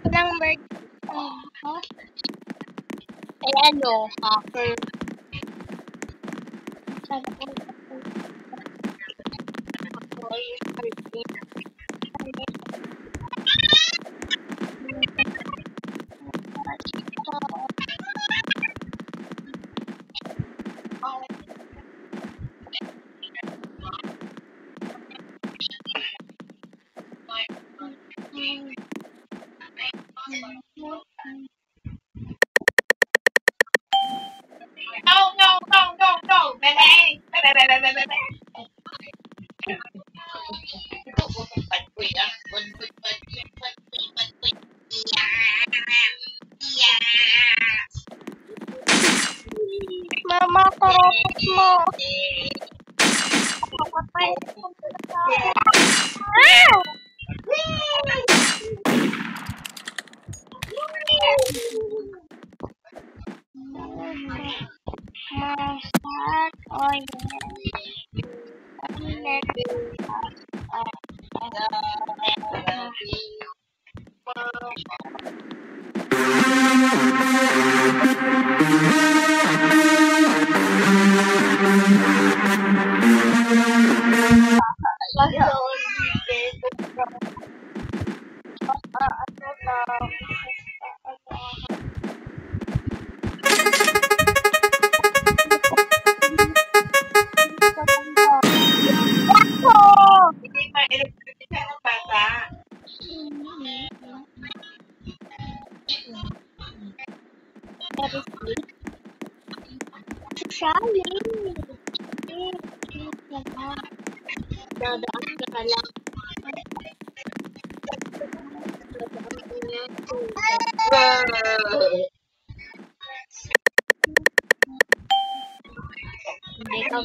Ilang bird? Ay ano, hacker. Mama, karapot mo. Kapatay. Masak. Oh, dadaan ka lang.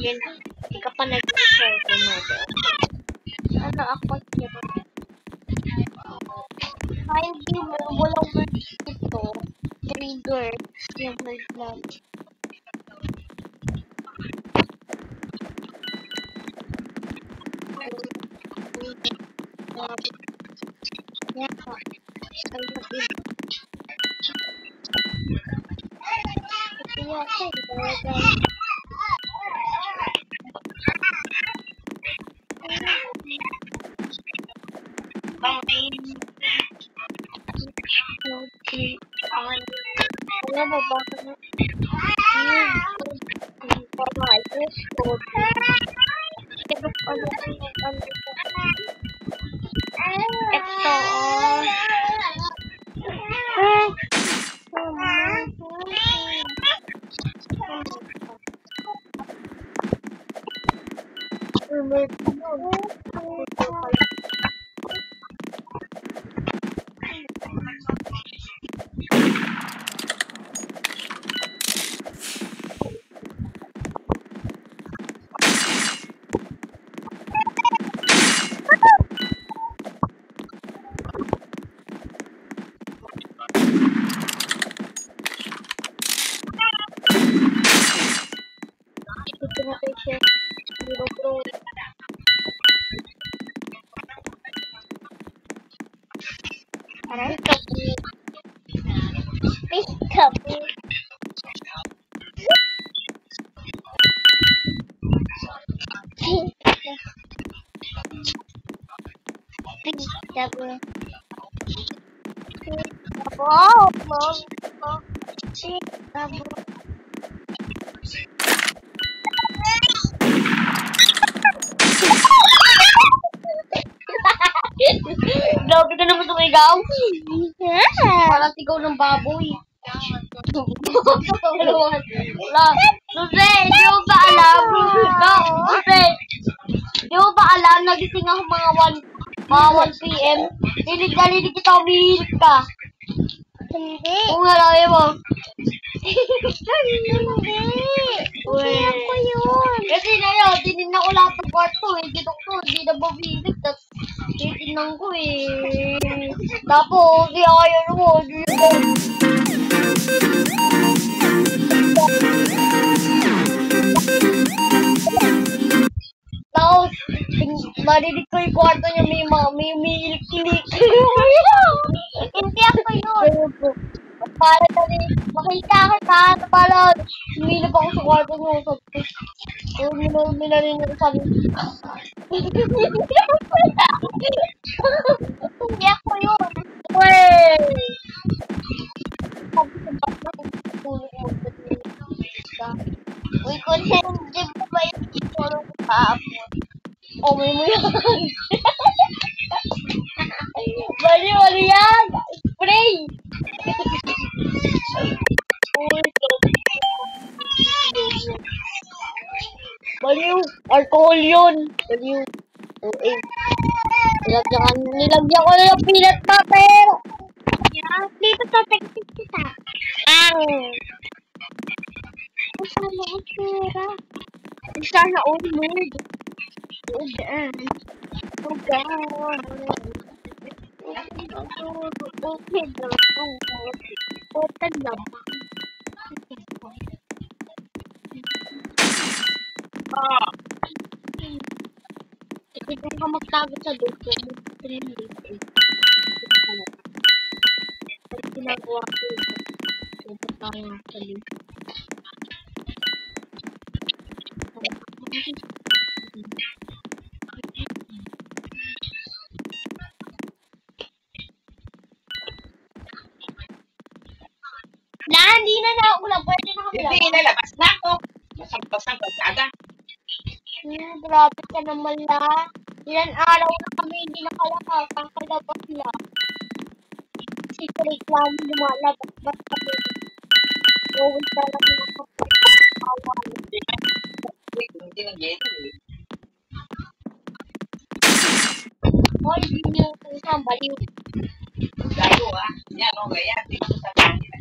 Hindi ka pa nag-share ko mo. Ano ako dito? Ay, hindi mo. Walang word dito. Trigger. Yung word lang. Grabe ka naman tumigaw. Parang sigaw ng baboy. Wala. Jose, di mo ba alam? Jose, di mo ba alam? Nagising ako mga 1 PM. Lilig na lilig kita, umihilig ka. Hindi. Kung nalawin mo. Hindi. Uy. Ko yun. Kasi na yun, tinin ako lahat ng kwarto eh. Dito ko, hindi na bumihilig. Tapos, titignan ko eh. Tapos, di ayaw mo. marinig ko yung kwarto niya, may umiilik-ilik. Hindi ako yun. Para tali, makita kita, para sumilip ako sa kwarto niyo. So, minarin niya sabi. Hindi ako yun. Wey! Uy, konsenjig ko ba yung tulong ko kahapon? Oh, may mo yan. Bali yan! Spray! Baliw! Alcohol yun! Baliw! Okay. Nilagyan ko na yung peanut butter! Yeah, dito sa teknik kita. Sana ang pera. Sana all mood. Ugan. Okay daw. Open lang. Kasi kung ka magtago sa dito, ginagawa ko ito. Ito parang sa dito. Hindi na nauulang. Pwede na kami lang. Hindi, nalabas na ako. Masampas ang pagkaga. Grabe ka naman la. Ilan araw na kami hindi nakalabas. Ang kalabas lang. Secret lang lumalabas. Ba't kami? Gawin talaga ng kapag-awal. Hindi na dyan. Hoy, hindi yung isang baliw. Gago ah. Yan o, gaya. Dito sa kanila.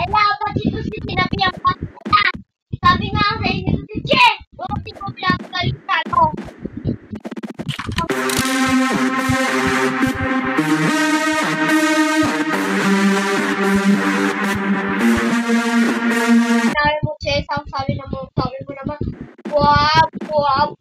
Dapat ito si sinabihan pa. Sabi nga sa inyo si Che! Huwag si ko pinapagalitan ko. Sabi mo, Che, sabi mo naman, wag